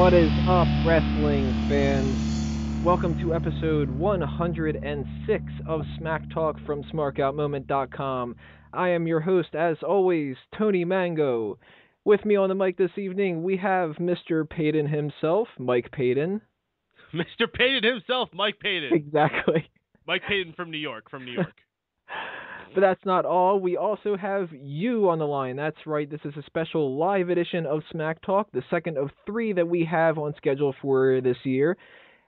What is up, wrestling fans? Welcome to episode 106 of Smack Talk from SmarkOutMoment.com. I am your host, as always, Tony Mango. With me on the mic this evening, we have Mr. Payton himself, Mike Payton. Mr. Payton himself, Mike Payton. Exactly. Mike Payton from New York. But that's not all. We also have you on the line. That's right. This is a special live edition of Smack Talk, the second of three that we have on schedule for this year.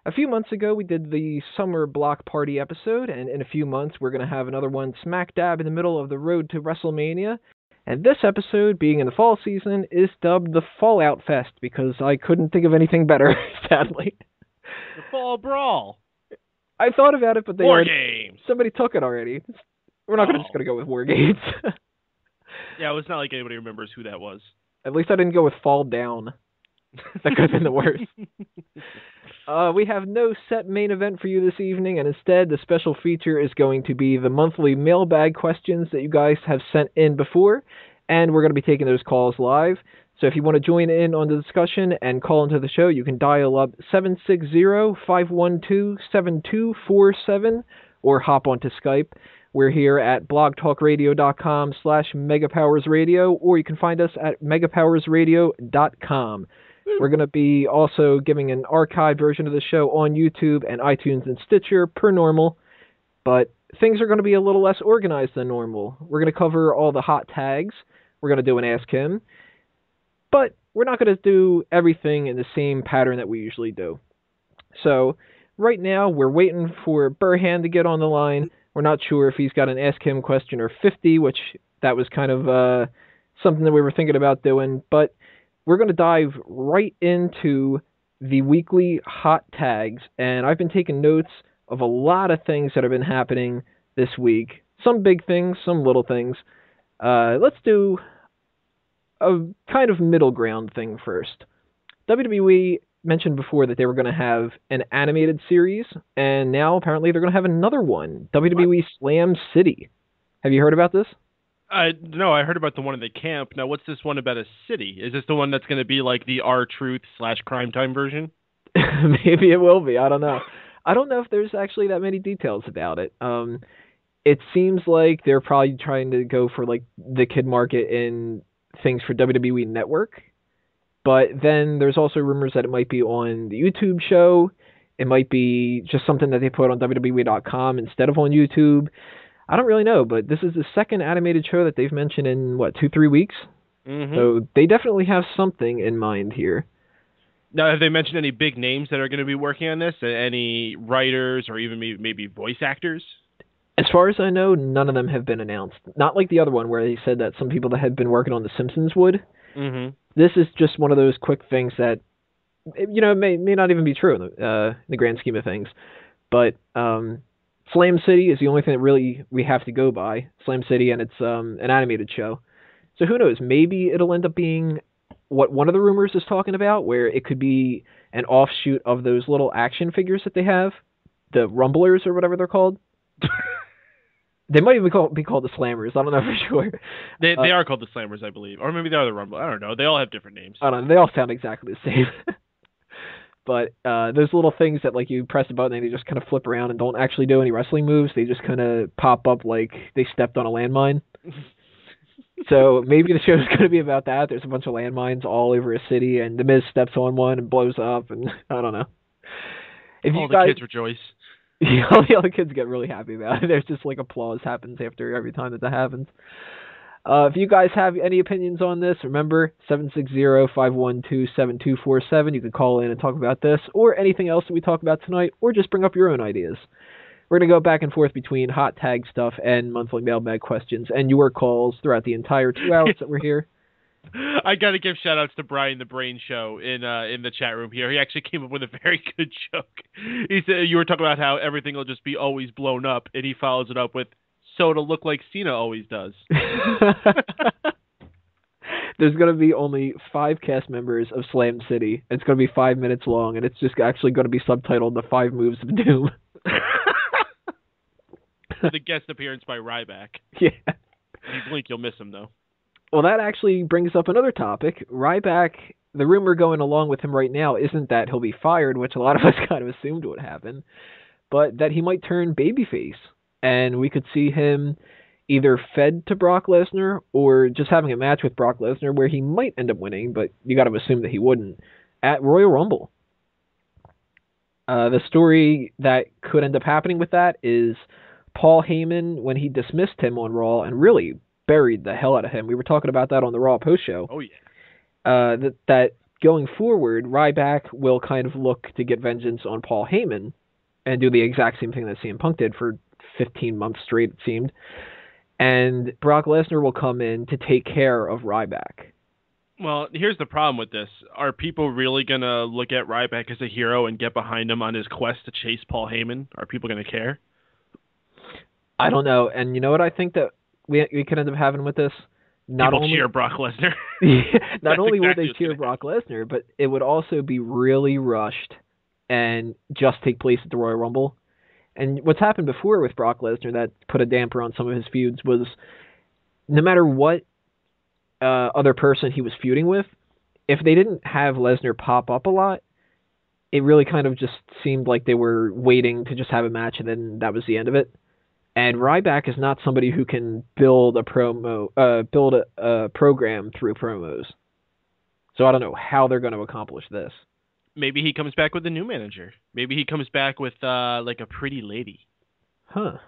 A few months ago, we did the summer block party episode, and in a few months, we're going to have another one smack dab in the middle of the road to WrestleMania. And this episode, being in the fall season, is dubbed the Fallout Fest because I couldn't think of anything better, sadly. The Fall Brawl. I thought about it, but Games. Somebody took it already. We're not just going to go with War Games. Yeah, well, it's not like anybody remembers who that was. At least I didn't go with Fall Down. That could have been the worst. We have no set main event for you this evening, and instead the special feature is going to be the monthly mailbag questions that you guys have sent in before, and we're going to be taking those calls live. So if you want to join in on the discussion and call into the show, you can dial up 760-512-7247 or hop onto Skype. We're here at blogtalkradio.com/megapowersradio, or you can find us at megapowersradio.com. We're going to be also giving an archived version of the show on YouTube and iTunes and Stitcher per normal, but things are going to be a little less organized than normal. We're going to cover all the hot tags. We're going to do an Ask Him, but we're not going to do everything in the same pattern that we usually do. So right now, we're waiting for Burhan to get on the line. We're not sure if he's got an Ask Him question or 50, which that was kind of something that we were thinking about doing. But we're going to dive right into the weekly hot tags. And I've been taking notes of a lot of things that have been happening this week. Some big things, some little things. Let's do a kind of middle ground thing first. WWE mentioned before that they were going to have an animated series, and now apparently they're going to have another one, WWE Slam City. Have you heard about this? No, I heard about the one in the camp. Now, what's this one about a city? Is this the one that's going to be like the R-Truth/Crime Time version? Maybe it will be. I don't know. I don't know if there's actually that many details about it. It seems like they're probably trying to go for like the kid market in things for WWE Network. But then there's also rumors that it might be on the YouTube show. It might be just something that they put on WWE.com instead of on YouTube. I don't really know, but this is the second animated show that they've mentioned in, 2-3 weeks? Mm-hmm. So they definitely have something in mind here. Now, have they mentioned any big names that are going to be working on this? Any writers or even maybe voice actors? As far as I know, none of them have been announced. Not like the other one where they said that some people that had been working on The Simpsons would. Mm-hmm. This is just one of those quick things that, may not even be true in the grand scheme of things. But Slam City is the only thing that really we have to go by. Slam City, and it's an animated show. So who knows? Maybe it'll end up being what one of the rumors is talking about, where it could be an offshoot of those little action figures that they have, the Rumblers or whatever they're called. They might even be called the Slammers. I don't know for sure. They are called the Slammers, I believe. Or maybe they are the Rumble. I don't know. They all have different names. I don't know. They all sound exactly the same. But those little things that like you press a button and they just kind of flip around and don't actually do any wrestling moves. They just kind of pop up like they stepped on a landmine. So maybe the show's going to be about that. There's a bunch of landmines all over a city, and The Miz steps on one and blows up, and I don't know. All the kids rejoice. All the other kids get really happy about it. There's just like applause happens after every time that happens. If you guys have any opinions on this, remember 760-512-7247. You can call in and talk about this or anything else that we talk about tonight, or just bring up your own ideas. We're going to go back and forth between hot tag stuff and monthly mailbag questions and your calls throughout the entire 2 hours that we're here. I got to give shout-outs to Brian the Brain Show in the chat room here. He actually came up with a very good joke. He said you were talking about how everything will just be always blown up, and he follows it up with, so it'll look like Cena always does. There's going to be only 5 cast members of Slam City. It's going to be 5 minutes long, and it's just actually going to be subtitled The 5 Moves of Doom. The guest appearance by Ryback. Yeah. If you blink, you'll miss him, though. Well, that actually brings up another topic. Ryback the rumor going along with him right now isn't that he'll be fired, which a lot of us kind of assumed would happen, but that he might turn babyface, and we could see him either fed to Brock Lesnar or just having a match with Brock Lesnar where he might end up winning, but you got to assume that he wouldn't, at Royal Rumble. The story that could end up happening with that is Paul Heyman, when he dismissed him on Raw and really buried the hell out of him. We were talking about that on the Raw post show. Oh, yeah. That going forward, Ryback will kind of look to get vengeance on Paul Heyman and do the exact same thing that CM Punk did for 15 months straight, it seemed. And Brock Lesnar will come in to take care of Ryback. Well, here's the problem with this. Are people really going to look at Ryback as a hero and get behind him on his quest to chase Paul Heyman? Are people going to care? I don't know. And you know what I think that we could end up having with this? People cheer Brock Lesnar. Not only will they cheer Brock Lesnar, but it would also be really rushed and just take place at the Royal Rumble. And what's happened before with Brock Lesnar that put a damper on some of his feuds was no matter what other person he was feuding with, if they didn't have Lesnar pop up a lot, it really kind of just seemed like they were waiting to just have a match and then that was the end of it. And Ryback is not somebody who can build a program through promos. So I don't know how they're going to accomplish this. Maybe he comes back with a new manager. Maybe he comes back with like a pretty lady. Huh.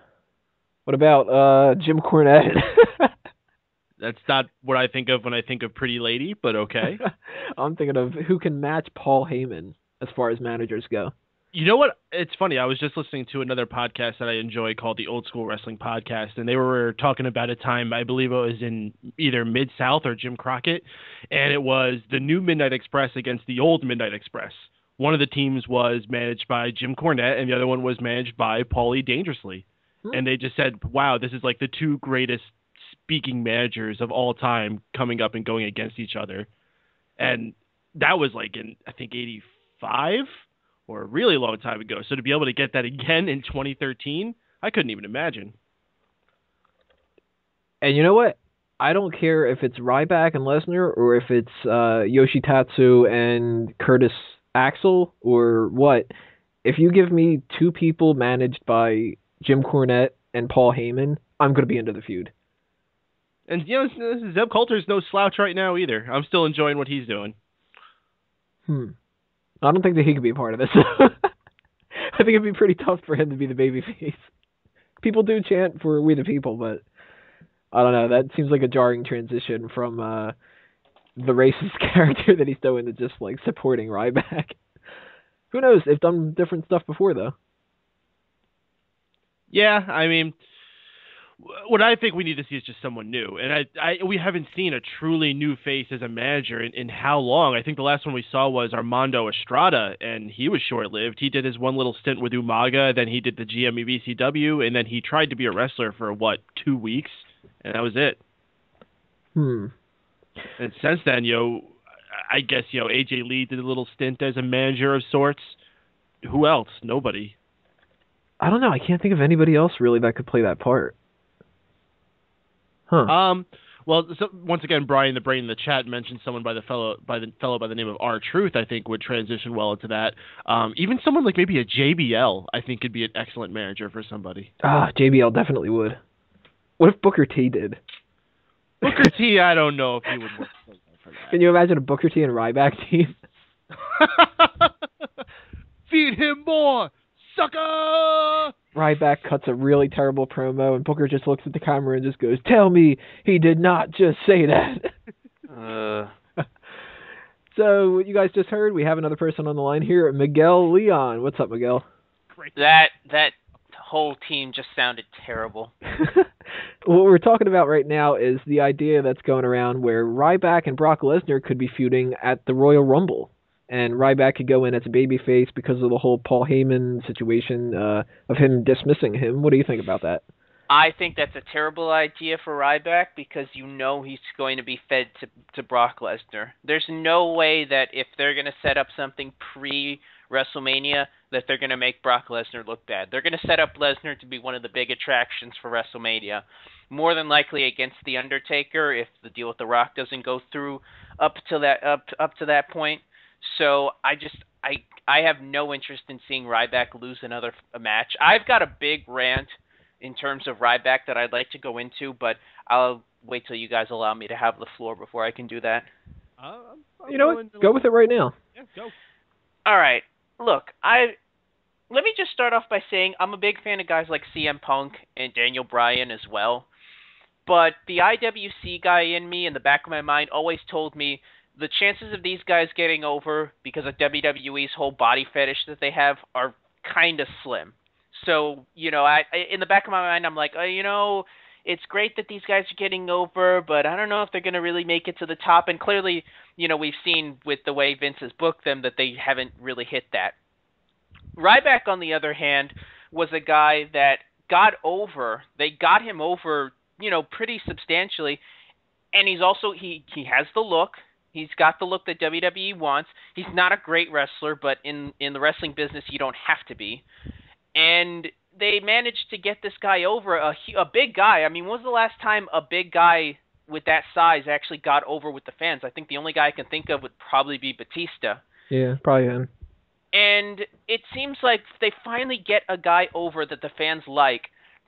What about Jim Cornette? That's not what I think of when I think of pretty lady, but okay. I'm thinking of who can match Paul Heyman as far as managers go. You know what? It's funny. I was just listening to another podcast that I enjoy called the Old School Wrestling Podcast, and they were talking about a time, I believe it was in either Mid-South or Jim Crockett, and it was the new Midnight Express against the old Midnight Express. One of the teams was managed by Jim Cornette, and the other one was managed by Paulie Dangerously. And they just said, wow, this is like the two greatest speaking managers of all time coming up and going against each other. And that was like in, I think, 85? Or a really long time ago. So to be able to get that again in 2013, I couldn't even imagine. And you know what? I don't care if it's Ryback and Lesnar or if it's Yoshitatsu and Curtis Axel or what. If you give me two people managed by Jim Cornette and Paul Heyman, I'm going to be into the feud. And you know, Zeb Coulter's no slouch right now either. I'm still enjoying what he's doing. I don't think that he could be a part of this. I think it'd be pretty tough for him to be the babyface. People do chant for We the People, but I don't know. That seems like a jarring transition from the racist character that he's doing to just like supporting Ryback. Who knows? They've done different stuff before, though. Yeah, I mean, what I think we need to see is just someone new. And we haven't seen a truly new face as a manager in how long. I think the last one we saw was Armando Estrada, and he was short-lived. He did his one little stint with Umaga, then he did the GME BCW, and then he tried to be a wrestler for, 2 weeks? And that was it. And since then, I guess, AJ Lee did a little stint as a manager of sorts. Who else? Nobody. I don't know. I can't think of anybody else really that could play that part. Well, so once again, Brian the Brain in the chat mentioned someone by the fellow by the name of R-Truth. I think would transition well into that. Even someone like maybe a JBL, I think could be an excellent manager for somebody. JBL definitely would. What if Booker T did? Booker T, I don't know if he would work for that. Can you imagine a Booker T and Ryback team? Feed him more, sucker! Ryback cuts a really terrible promo, and Booker just looks at the camera and just goes, "Tell me he did not just say that." So, what you guys just heard, we have another person on the line here, Miguel Leon. What's up, Miguel? Great. That whole team just sounded terrible. What we're talking about right now is the idea that's going around where Ryback and Brock Lesnar could be feuding at the Royal Rumble. And Ryback could go in as a babyface because of the whole Paul Heyman situation of him dismissing him. What do you think about that? I think that's a terrible idea for Ryback because he's going to be fed to Brock Lesnar. There's no way that if they're going to set up something pre-WrestleMania that they're going to make Brock Lesnar look bad. They're going to set up Lesnar to be one of the big attractions for WrestleMania. More than likely against The Undertaker if the deal with The Rock doesn't go through. up to that point. So I have no interest in seeing Ryback lose another match. I've got a big rant in terms of Ryback that I'd like to go into, but I'll wait till you guys allow me to have the floor before I can do that. You know what? Go with it right now. Yeah, go. All right. Look, let me just start off by saying I'm a big fan of guys like CM Punk and Daniel Bryan as well. But the IWC guy in me, in the back of my mind, always told me the chances of these guys getting over because of WWE's whole body fetish that they have are kind of slim. So, in the back of my mind, I'm like, it's great that these guys are getting over, but I don't know if they're going to really make it to the top. And clearly, we've seen with the way Vince has booked them that they haven't really hit that. Ryback, on the other hand, was a guy that got over. They got him over, pretty substantially. And he's also, he has the look. He's got the look that WWE wants. He's not a great wrestler, but in the wrestling business, you don't have to be. And they managed to get this guy over, a big guy. I mean, when was the last time a big guy with that size actually got over with the fans? I think the only guy I can think of would probably be Batista. Yeah, probably him. And it seems like they finally get a guy over that the fans like,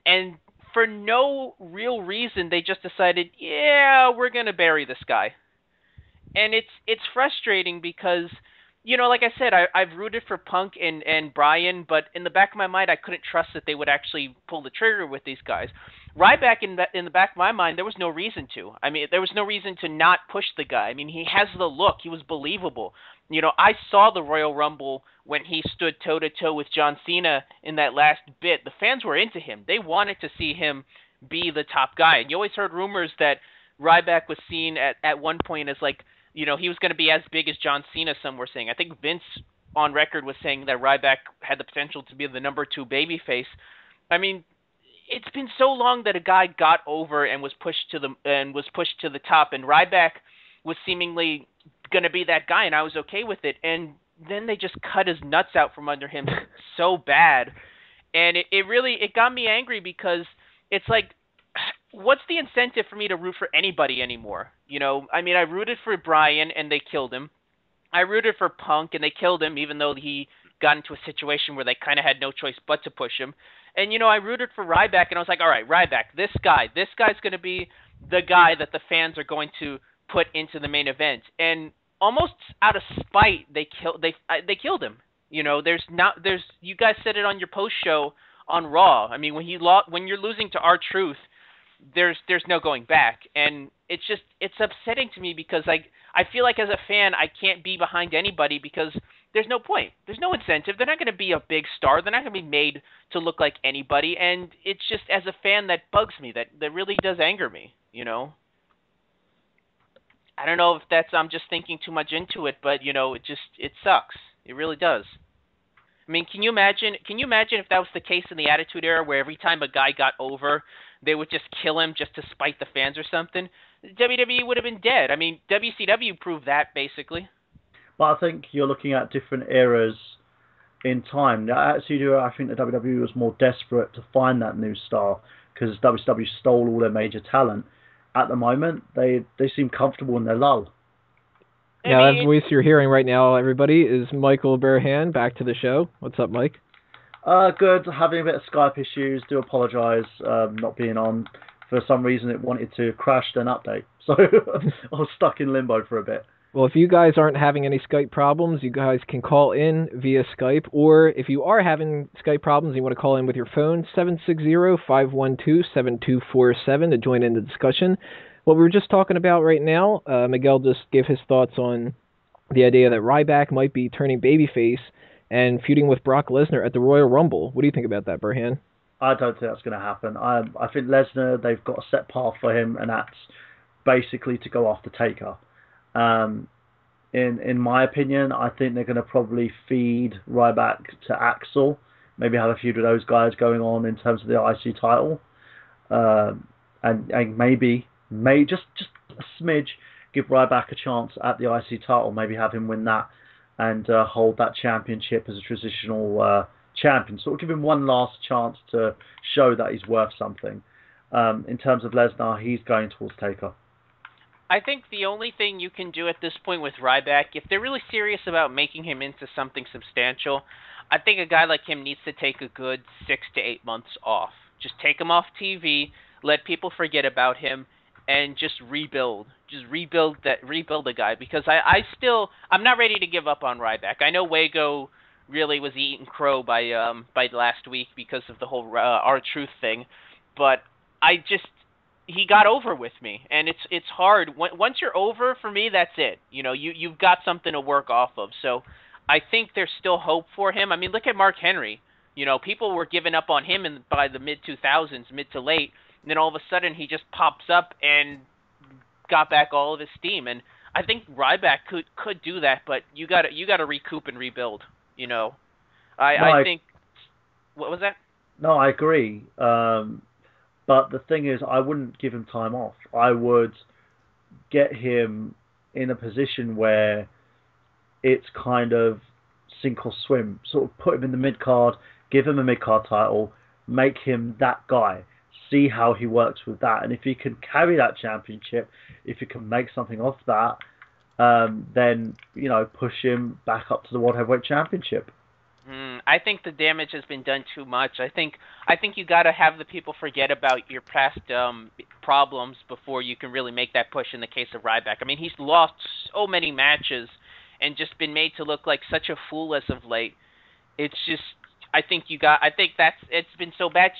and for no real reason, they just decided, yeah, we're going to bury this guy. And it's frustrating because, like I said, I've rooted for Punk and Bryan, but in the back of my mind, I couldn't trust that they would actually pull the trigger with these guys. Ryback, in the back of my mind, there was no reason to. I mean, there was no reason to not push the guy. I mean, he has the look. He was believable. I saw the Royal Rumble when he stood toe-to-toe with John Cena in that last bit. The fans were into him. They wanted to see him be the top guy. And you always heard rumors that Ryback was seen at one point as like, he was going to be as big as John Cena, some were saying. I think Vince, on record, was saying that Ryback had the potential to be the number 2 babyface. I mean, it's been so long that a guy got over and was pushed to the top, and Ryback was seemingly going to be that guy, and I was okay with it. And then they just cut his nuts out from under him so bad, and it got me angry because it's like, what's the incentive for me to root for anybody anymore? I mean, I rooted for Bryan and they killed him. I rooted for Punk and they killed him, even though he got into a situation where they kind of had no choice but to push him. And, I rooted for Ryback and I was like, all right, Ryback, this guy's going to be the guy that the fans are going to put into the main event. And almost out of spite, they killed him. You guys said it on your post show on Raw. I mean, when you're losing to R-Truth, there's no going back, and it's upsetting to me because I feel like as a fan I can't be behind anybody because there's no point, there's no incentive. They're not going to be a big star, they're not going to be made to look like anybody, and it's just, as a fan, that bugs me, that really does anger me. I don't know if I'm just thinking too much into it, but it sucks. It really does. I mean, can you imagine if that was the case in the Attitude Era, where every time a guy got over, they would just kill him just to spite the fans or something? WWE would have been dead. I mean, WCW proved that, basically. But I think you're looking at different eras in time. The Attitude Era, I think the WWE was more desperate to find that new star because WCW stole all their major talent. At the moment, they seem comfortable in their lull. Yeah, that voice you're hearing right now, everybody, is Michael Burhan. Back to the show. What's up, Mike? Good. Having a bit of Skype issues. Do apologise not being on. For some reason, it wanted to crash then update. So I was stuck in limbo for a bit. Well, if you guys aren't having any Skype problems, you guys can call in via Skype. Or if you are having Skype problems and you want to call in with your phone, 760-512-7247 to join in the discussion. What we were just talking about right now, Miguel just gave his thoughts on the idea that Ryback might be turning babyface and feuding with Brock Lesnar at the Royal Rumble. What do you think about that, Burhan? I don't think that's going to happen. I think Lesnar, they've got a set path for him, and that's basically to go after Taker. In my opinion, I think they're going to probably feed Ryback to Axel, maybe have a feud with those guys going on in terms of the IC title, and maybe just a smidge give Ryback a chance at the IC title, maybe have him win that and hold that championship as a transitional champion. So it'll give him one last chance to show that he's worth something. In terms of Lesnar, he's going towards Taker. I think the only thing you can do at this point with Ryback, if they're really serious about making him into something substantial, I think a guy like him needs to take a good 6 to 8 months off. Just take him off TV, let people forget about him, and just rebuild. Just rebuild the guy, because I'm not ready to give up on Ryback. I know Wago really was eating crow by last week because of the whole R-Truth thing, but he got over with me, and it's hard. Once you're over, for me, that's it. You've got something to work off of. So I think there's still hope for him. I mean, look at Mark Henry. People were giving up on him by the mid-2000s, mid to late, and then all of a sudden he just pops up and got back all of his steam. And I think Ryback could do that, but you got to recoup and rebuild. I think. What was that? No, I agree. But the thing is, I wouldn't give him time off. I would get him in a position where it's kind of sink or swim. Sort of put him in the mid-card, give him a mid-card title, make him that guy, see how he works with that. And if he can carry that championship, if he can make something of that, then, push him back up to the World Heavyweight Championship. I think the damage has been done too much. I think you got to have the people forget about your past problems before you can really make that push in the case of Ryback. I mean, he's lost so many matches and just been made to look like such a fool as of late. It's just, it's been so bad.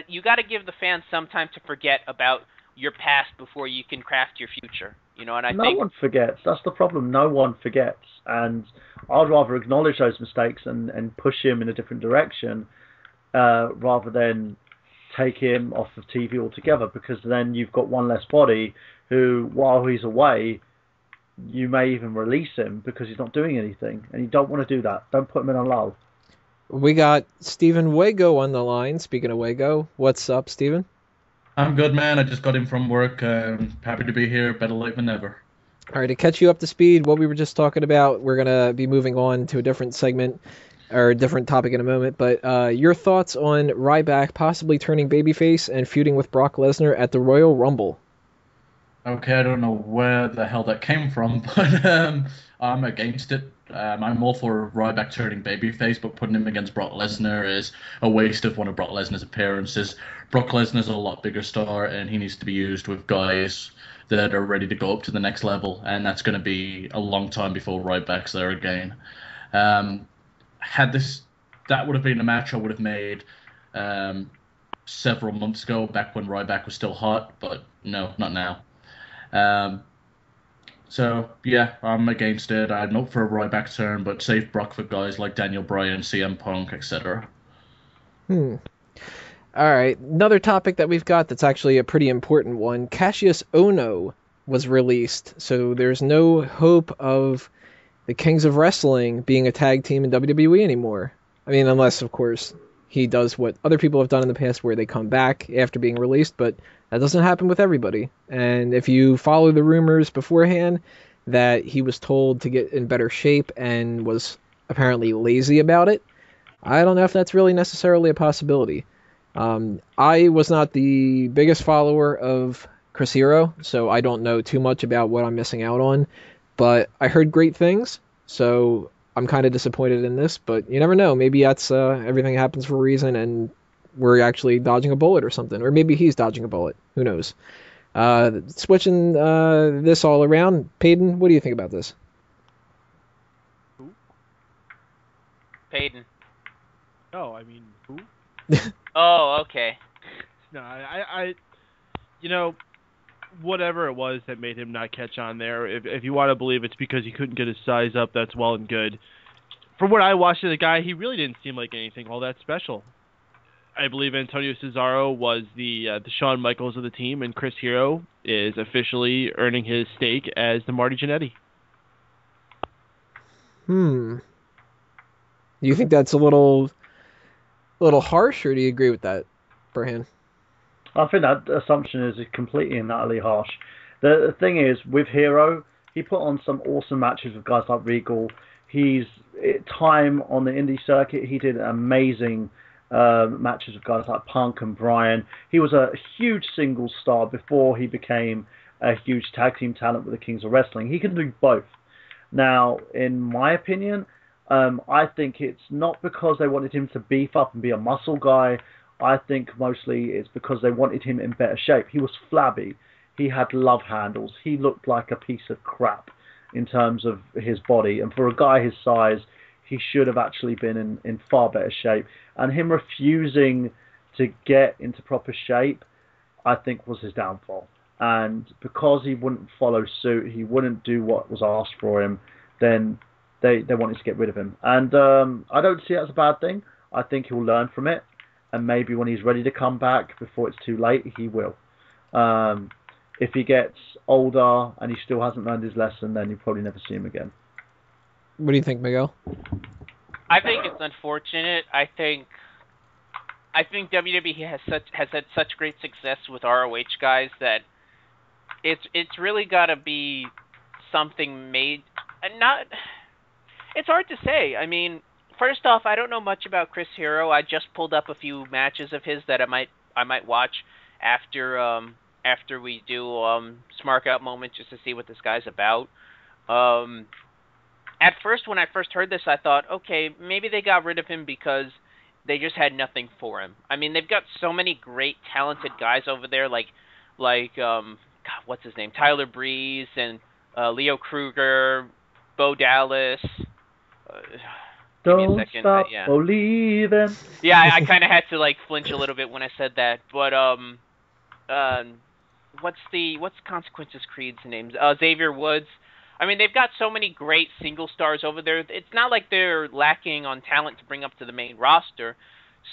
You got to give the fans some time to forget about your past before you can craft your future. And no one forgets. That's the problem. No one forgets. And I'd rather acknowledge those mistakes and push him in a different direction rather than take him off of TV altogether, because then you've got one less body who, while he's away, you may even release him because he's not doing anything. And you don't want to do that. Don't put him in a lull. We got Stephen Wago on the line. Speaking of Wago, what's up, Stephen? I'm good, man. I just got in from work. Happy to be here. Better late than never. All right, to catch you up to speed, what we were just talking about, we're going to be moving on to a different segment or a different topic in a moment. But your thoughts on Ryback possibly turning babyface and feuding with Brock Lesnar at the Royal Rumble? Okay, I don't know where the hell that came from, but I'm against it. I'm all for Ryback turning babyface, but putting him against Brock Lesnar is a waste of one of Brock Lesnar's appearances. Brock Lesnar's a lot bigger star, and he needs to be used with guys that are ready to go up to the next level, and that's going to be a long time before Ryback's there again. That would have been a match I would have made several months ago, back when Ryback was still hot, but no, not now. So, yeah, I'm against it. I'm not for a Ryback turn, but save Brock for guys like Daniel Bryan, CM Punk, etc. All right, another topic that we've got that's actually a pretty important one. Cassius Ohno was released, so there's no hope of the Kings of Wrestling being a tag team in WWE anymore. I mean, unless, of course, he does what other people have done in the past where they come back after being released, but that doesn't happen with everybody. And if you follow the rumors beforehand that he was told to get in better shape and was apparently lazy about it, I don't know if that's really necessarily a possibility. I was not the biggest follower of Chris Hero, so I don't know too much about what I'm missing out on, but I heard great things, so I'm kind of disappointed in this, but you never know. Maybe that's everything happens for a reason, and we're actually dodging a bullet or something. Or maybe he's dodging a bullet. Who knows? Switching this all around, Peyton, what do you think about this? Who? Peyton. Oh, I mean, who? Oh, okay. No, I whatever it was that made him not catch on there, if you want to believe it's because he couldn't get his size up, that's well and good. From what I watched of the guy, he really didn't seem like anything all that special. I believe Antonio Cesaro was the Shawn Michaels of the team, and Chris Hero is officially earning his stake as the Marty Jannetty. Do you think that's a little harsh, or do you agree with that, Burhan? I think that assumption is completely and utterly harsh. The thing is, with Hero, he put on some awesome matches with guys like Regal. Time on the indie circuit, he did amazing matches with guys like Punk and Bryan. He was a huge single star before he became a huge tag team talent with the Kings of Wrestling. He can do both. Now, in my opinion, I think it's not because they wanted him to beef up and be a muscle guy. I think mostly it's because they wanted him in better shape. He was flabby. He had love handles. He looked like a piece of crap in terms of his body. And for a guy his size, he should have actually been in far better shape. And him refusing to get into proper shape, I think, was his downfall. And because he wouldn't follow suit, he wouldn't do what was asked for him, then they wanted to get rid of him. And I don't see it as a bad thing. I think he'll learn from it. And maybe when he's ready to come back before it's too late, he will. If he gets older and he still hasn't learned his lesson, then you'll probably never see him again. What do you think, Miguel? I think it's unfortunate. I think WWE has had such great success with ROH guys that it's really got to be something made. It's hard to say. I mean, first off, I don't know much about Chris Hero. I just pulled up a few matches of his that I might watch after we do Smark Out moment, just to see what this guy's about. At first, when I first heard this, I thought, okay, maybe they got rid of him because they just had nothing for him. I mean, they've got so many great, talented guys over there, like God, what's his name, Tyler Breeze and Leo Kruger, Bo Dallas. Don't stop believing. Yeah, I kind of had to like flinch a little bit when I said that, but what's Consequences Creed's name? Xavier Woods. I mean, they've got so many great single stars over there. It's not like they're lacking on talent to bring up to the main roster.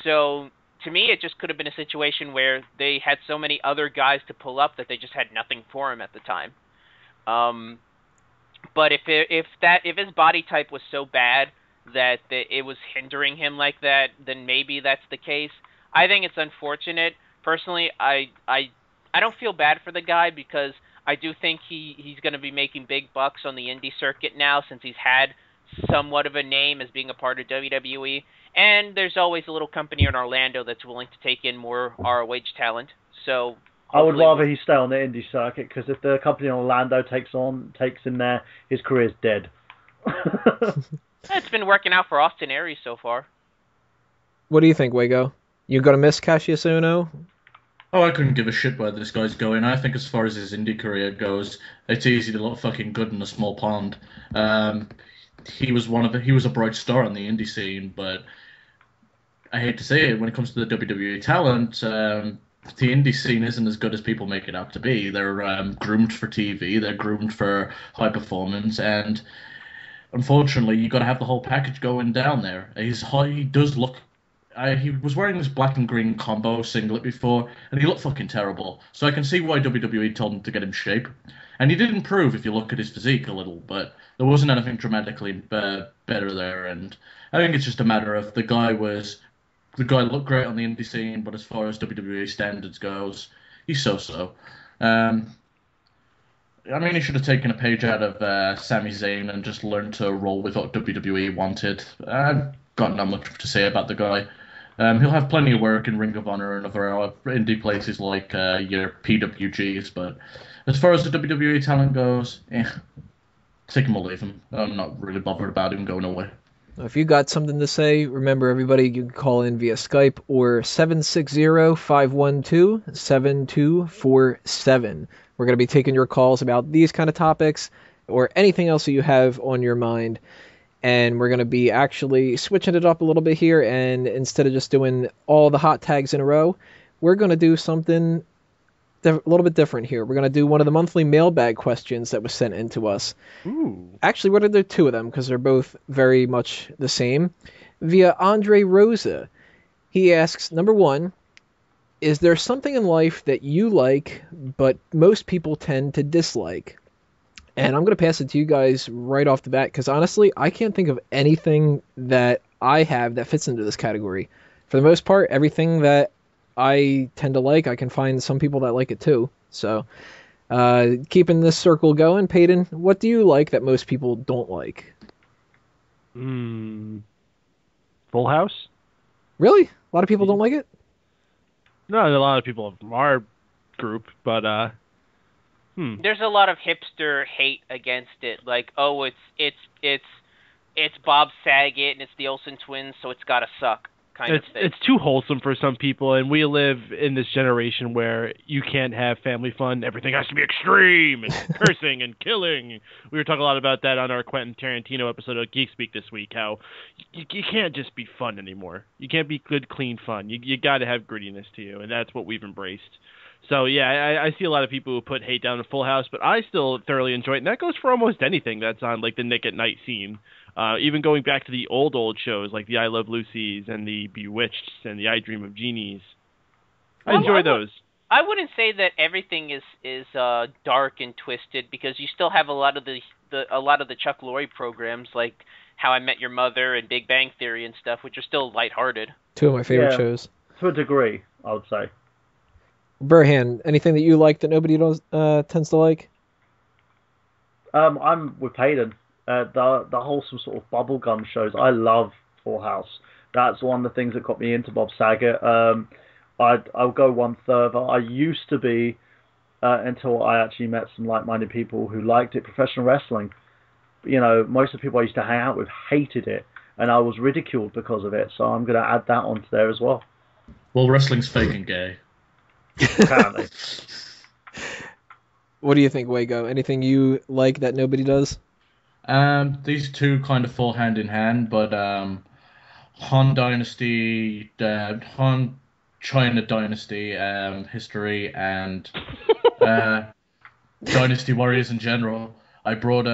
So to me, it just could have been a situation where they had so many other guys to pull up that they just had nothing for him at the time. But if his body type was so bad that it was hindering him like that, then maybe that's the case. I think it's unfortunate. Personally, I don't feel bad for the guy because I do think he's going to be making big bucks on the indie circuit now since he's had somewhat of a name as being a part of WWE. And there's always a little company in Orlando that's willing to take in more ROH talent. So I would rather he stay on the indie circuit because if the company in Orlando takes him there, his career's dead. It's been working out for Austin Aries so far. What do you think, Wago? You gonna miss Cassius Ohno? Oh, I couldn't give a shit where this guy's going. I think as far as his indie career goes, it's easy to look fucking good in a small pond. He was a bright star on the indie scene, but I hate to say it, when it comes to the WWE talent, the indie scene isn't as good as people make it out to be. They're groomed for TV, they're groomed for high performance, and unfortunately, you got to have the whole package going down there. He does look. He was wearing this black and green combo singlet before, and he looked fucking terrible. So I can see why WWE told him to get in shape. And he did improve if you look at his physique a little, but there wasn't anything dramatically better there. And I think it's just a matter of the guy looked great on the indie scene, but as far as WWE standards goes, he's so-so. I mean, he should have taken a page out of Sami Zayn and just learned to roll with what WWE wanted. I've got not much to say about the guy. He'll have plenty of work in Ring of Honor and other indie places like your PWGs, but as far as the WWE talent goes, take him or leave him. I'm not really bothered about him going away. If you got something to say, remember everybody, you can call in via Skype or 760-512-7247. We're going to be taking your calls about these kind of topics or anything else that you have on your mind. And we're going to be actually switching it up a little bit here. And instead of just doing all the hot tags in a row, we're going to do something a little bit different here. We're going to do one of the monthly mailbag questions that was sent in to us. Ooh. Actually, what are there two of them? Because they're both very much the same. Via Andre Rosa. He asks, number one, is there something in life that you like, but most people tend to dislike? And I'm going to pass it to you guys right off the bat, because honestly, I can't think of anything that I have that fits into this category. For the most part, everything that I tend to like, I can find some people that like it too. So, keeping this circle going, Peyton, what do you like that most people don't like? Full House? Really? A lot of people don't like it? No, a lot of people from our group, but There's a lot of hipster hate against it, like, oh, it's Bob Saget and it's the Olsen twins, so it's gotta suck, kind of thing. It's too wholesome for some people, and we live in this generation where you can't have family fun. Everything has to be extreme and cursing and killing. We were talking a lot about that on our Quentin Tarantino episode of Geek Speak this week. How you can't just be fun anymore. You can't be good, clean fun. You got to have grittiness to you, and that's what we've embraced. So, yeah, I see a lot of people who put hate down in Full House, but I still thoroughly enjoy it. And that goes for almost anything that's on, like, the Nick at Night scene. Even going back to the old shows, like the I Love Lucy's and the Bewitched and the I Dream of Genies. I enjoy those. I wouldn't say that everything is dark and twisted, because you still have a lot of the Chuck Lorre programs, like How I Met Your Mother and Big Bang Theory and stuff, which are still lighthearted. Two of my favorite shows. To a degree, I would say. Burhan, anything that you like that nobody tends to like? I'm with Hayden. The wholesome sort of bubblegum shows. I love Full House. That's one of the things that got me into Bob Saget. I'll go one further. I used to be, until I actually met some like-minded people who liked it, professional wrestling. You know, most of the people I used to hang out with hated it, and I was ridiculed because of it. So I'm going to add that onto there as well. Well, wrestling's fake and gay. Apparently. What do you think, Wago? Anything you like that nobody does? These two kind of fall hand in hand, but Han Dynasty, Han China Dynasty history, and Dynasty Warriors in general. I brought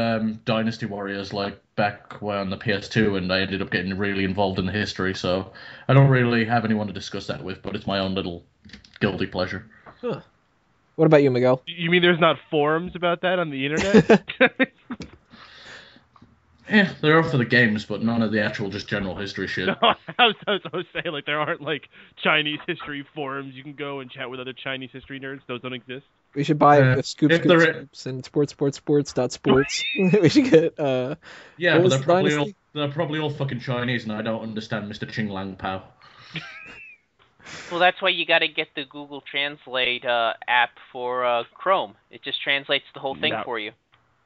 Dynasty Warriors like back on the PS2, and I ended up getting really involved in the history. So I don't really have anyone to discuss that with, but it's my own little guilty pleasure. Huh. What about you, Miguel? You mean there's not forums about that on the internet? Yeah, they're all for the games, but none of the actual just general history shit. No, I was saying, like, there aren't, like, Chinese history forums. You can go and chat with other Chinese history nerds. Those don't exist. We should buy the Scoops and sports. We should get, yeah, but they're probably all fucking Chinese, and I don't understand Mr. Ching Lang Pao. Well, that's why you got to get the Google Translate app for Chrome. It just translates the whole thing for you.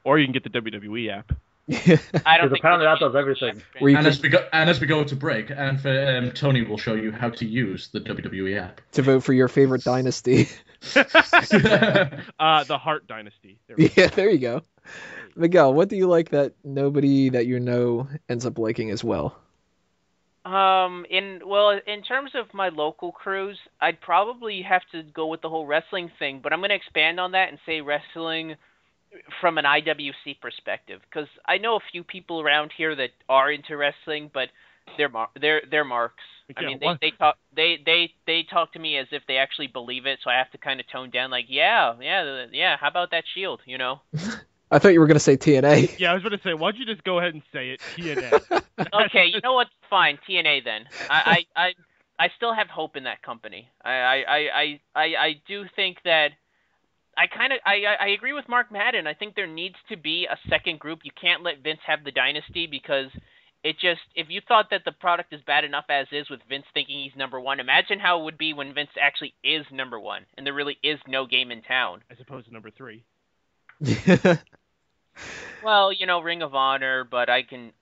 Or you can get the WWE app. I don't think apparently that does everything. As we go to break, and Tony will show you how to use the WWE app to vote for your favorite dynasty. The Hart Dynasty. There you go. Miguel, what do you like that nobody that you know ends up liking as well? In terms of my local crews, I'd probably have to go with the whole wrestling thing, but I'm going to expand on that and say wrestling from an IWC perspective, because I know a few people around here that are into wrestling, but they're marks. I mean, they talk to me as if they actually believe it, so I have to kind of tone down, like, yeah. How about that Shield? You know. I thought you were going to say TNA. Yeah, I was going to say, why don't you just go ahead and say it, TNA? Okay, you know what? Fine, TNA then. I still have hope in that company. I do think that I agree with Mark Madden. I think there needs to be a second group. You can't let Vince have the dynasty, because if you thought that the product is bad enough as is with Vince thinking he's number one, imagine how it would be when Vince actually is number one and there really is no game in town. As opposed to number 3. Well, you know, Ring of Honor, but I don't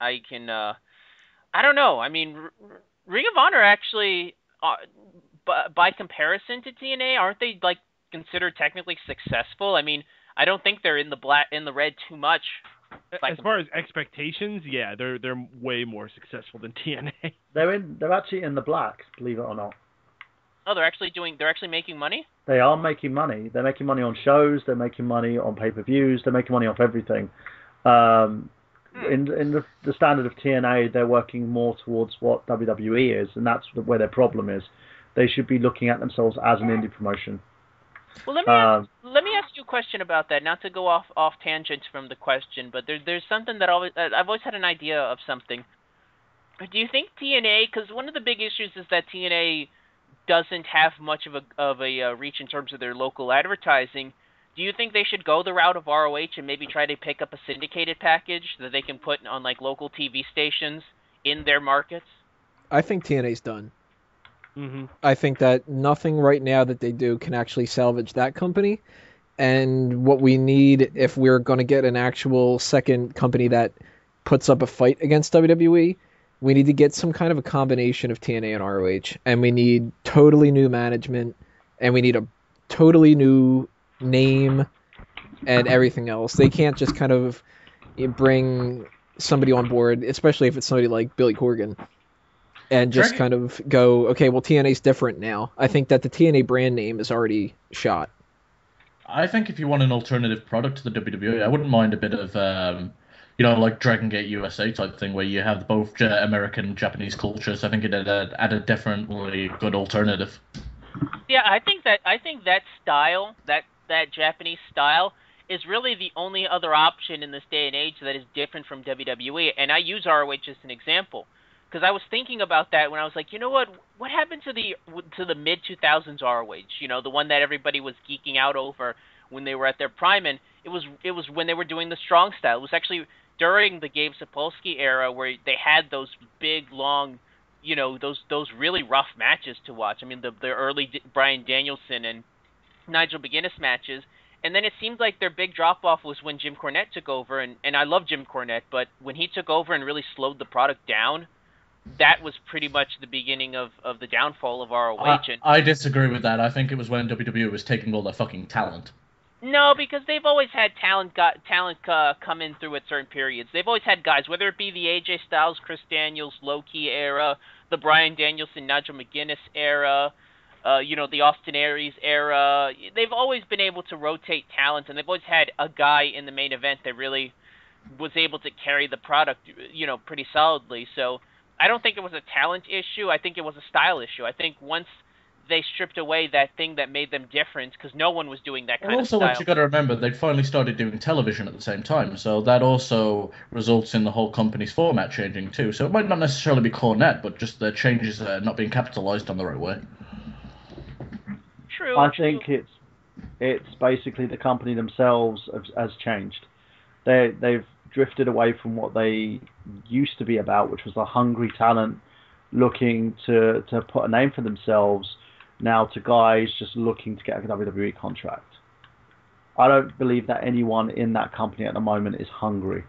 know. I mean, Ring of Honor actually, by comparison to TNA, aren't they like considered technically successful? I mean, I don't think they're in the red too much. As far as expectations, yeah, they're way more successful than TNA. They're actually in the black, believe it or not. Oh, they're actually making money? They are making money. They're making money on shows. They're making money on pay-per-views. They're making money off everything. In the standard of TNA, they're working more towards what WWE is, and that's where their problem is. They should be looking at themselves as an indie promotion. Well, let me ask you a question about that. Not to go off tangent from the question, but there's something that I've always had an idea of something. Do you think TNA? Because one of the big issues is that TNA doesn't have much of a reach in terms of their local advertising. Do you think they should go the route of ROH and maybe try to pick up a syndicated package that they can put on like local TV stations in their markets? I think TNA's done. Mm-hmm. I think that nothing right now that they do can actually salvage that company. And what we need, if we're going to get an actual second company that puts up a fight against WWE, we need to get some kind of a combination of TNA and ROH. And we need totally new management. And we need a totally new name and everything else. They can't just kind of bring somebody on board, especially if it's somebody like Billy Corgan, and just kind of go, okay, well, TNA's different now. I think that the TNA brand name is already shot. I think if you want an alternative product to the WWE, I wouldn't mind a bit of, like Dragon Gate USA type thing where you have both American and Japanese cultures. I think it'd add a definitely good alternative. Yeah, I think that style, that Japanese style, is really the only other option in this day and age that is different from WWE. And I use ROH as an example because I was thinking about that when I was like, you know what happened to the mid 2000s ROH? You know, the one that everybody was geeking out over when they were at their prime, and it was when they were doing the strong style. It was actually during the Gabe Sapolsky era where they had those big long, you know, those really rough matches to watch. I mean, the early Bryan Danielson and Nigel McGuinness matches. And then it seemed like their big drop-off was when Jim Cornette took over, and I love Jim Cornette, but when he took over and really slowed the product down, that was pretty much the beginning of the downfall of ROH. I disagree with that. I think it was when WWE was taking all their fucking talent. No, because they've always had talent come in through at certain periods. They've always had guys, whether it be the AJ Styles, Chris Daniels, Low-Key era, the Bryan Danielson, Nigel McGuinness era, the Austin Aries era. They've always been able to rotate talent, and they've always had a guy in the main event that really was able to carry the product, pretty solidly. So I don't think it was a talent issue. I think it was a style issue. I think once they stripped away that thing that made them different, because no one was doing that kind of style. Also, what you got to remember, they finally started doing television at the same time, so that also results in the whole company's format changing too. So it might not necessarily be Cornette, but just the changes not being capitalized on the right way. True. I think it's basically the company themselves has changed. They've drifted away from what they used to be about, which was a hungry talent looking to put a name for themselves, now to guys just looking to get a WWE contract. I don't believe that anyone in that company at the moment is hungry.